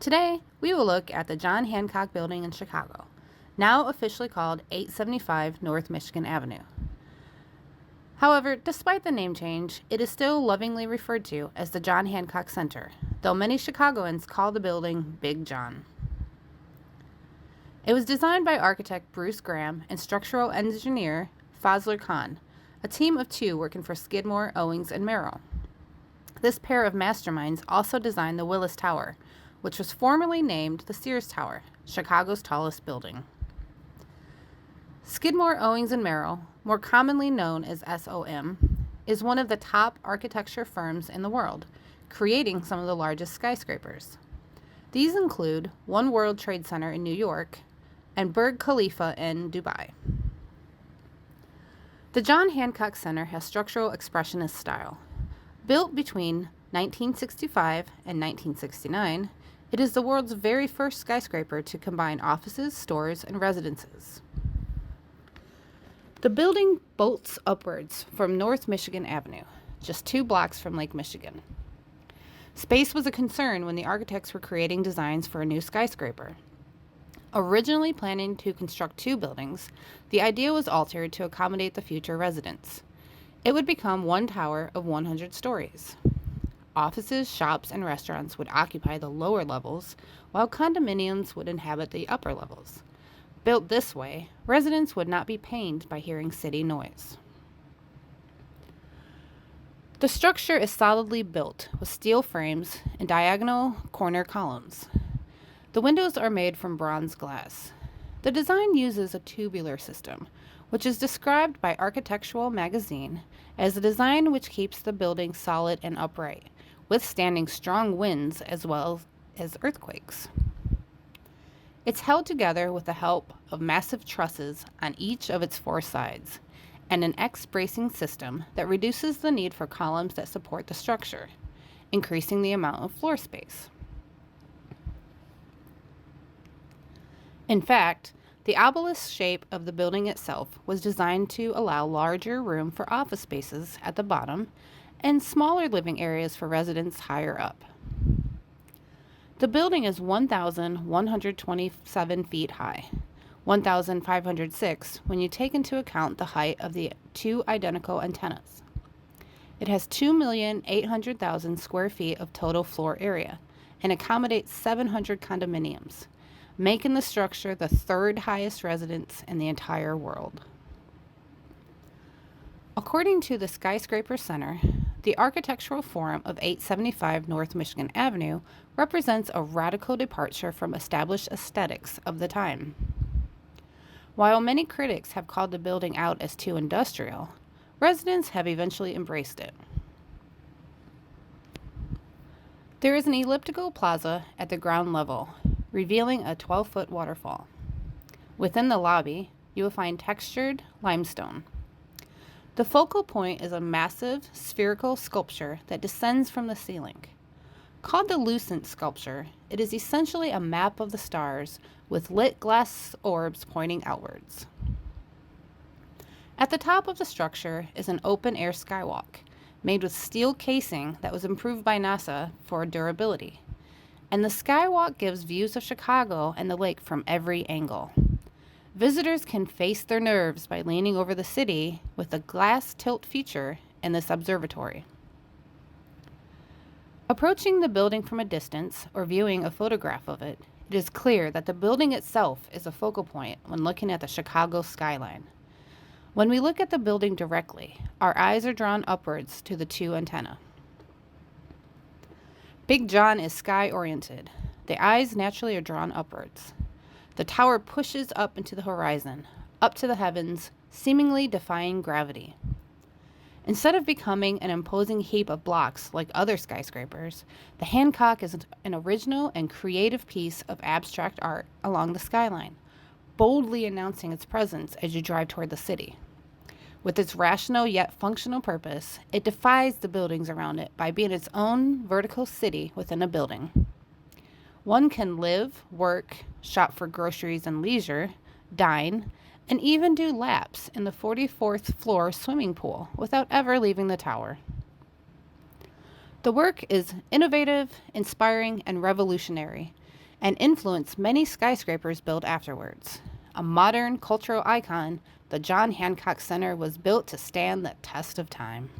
Today, we will look at the John Hancock Building in Chicago, now officially called 875 North Michigan Avenue. However, despite the name change, it is still lovingly referred to as the John Hancock Center, though many Chicagoans call the building Big John. It was designed by architect Bruce Graham and structural engineer Fazler Khan, a team of two working for Skidmore, Owings, and Merrill. This pair of masterminds also designed the Willis Tower, which was formerly named the Sears Tower, Chicago's tallest building. Skidmore, Owings, and Merrill, more commonly known as SOM, is one of the top architecture firms in the world, creating some of the largest skyscrapers. These include One World Trade Center in New York and Burj Khalifa in Dubai. The John Hancock Center has structural expressionist style. Built between 1965 and 1969, it is the world's very first skyscraper to combine offices, stores, and residences. The building bolts upwards from North Michigan Avenue, just 2 blocks from Lake Michigan. Space was a concern when the architects were creating designs for a new skyscraper. Originally planning to construct 2 buildings, the idea was altered to accommodate the future residents. It would become one tower of 100 stories. Offices, shops, and restaurants would occupy the lower levels, while condominiums would inhabit the upper levels. Built this way, residents would not be pained by hearing city noise. The structure is solidly built with steel frames and diagonal corner columns. The windows are made from bronze glass. The design uses a tubular system, which is described by Architectural Magazine as a design which keeps the building solid and upright, withstanding strong winds as well as earthquakes. It's held together with the help of massive trusses on each of its 4 sides and an X-bracing system that reduces the need for columns that support the structure, increasing the amount of floor space. In fact, the obelisk shape of the building itself was designed to allow larger room for office spaces at the bottom and smaller living areas for residents higher up. The building is 1,127 feet high, 1,506 when you take into account the height of the 2 identical antennas. It has 2,800,000 square feet of total floor area and accommodates 700 condominiums, making the structure the 3rd highest residence in the entire world. According to the Skyscraper Center, the architectural form of 875 North Michigan Avenue represents a radical departure from established aesthetics of the time. While many critics have called the building out as too industrial, residents have eventually embraced it. There is an elliptical plaza at the ground level, revealing a 12-foot waterfall. Within the lobby, you will find textured limestone. The focal point is a massive spherical sculpture that descends from the ceiling. Called the Lucent sculpture, it is essentially a map of the stars with lit glass orbs pointing outwards. At the top of the structure is an open-air skywalk made with steel casing that was improved by NASA for durability. And the skywalk gives views of Chicago and the lake from every angle. Visitors can face their nerves by leaning over the city with a glass tilt feature in this observatory. Approaching the building from a distance or viewing a photograph of it, it is clear that the building itself is a focal point when looking at the Chicago skyline. When we look at the building directly, our eyes are drawn upwards to the 2 antennae. Big John is sky-oriented. The eyes naturally are drawn upwards. The tower pushes up into the horizon, up to the heavens, seemingly defying gravity. Instead of becoming an imposing heap of blocks like other skyscrapers, the Hancock is an original and creative piece of abstract art along the skyline, boldly announcing its presence as you drive toward the city. With its rational yet functional purpose, it defies the buildings around it by being its own vertical city within a building. One can live, work, shop for groceries and leisure, dine, and even do laps in the 44th floor swimming pool without ever leaving the tower. The work is innovative, inspiring, and revolutionary, and influenced many skyscrapers built afterwards. A modern cultural icon, the John Hancock Center was built to stand the test of time.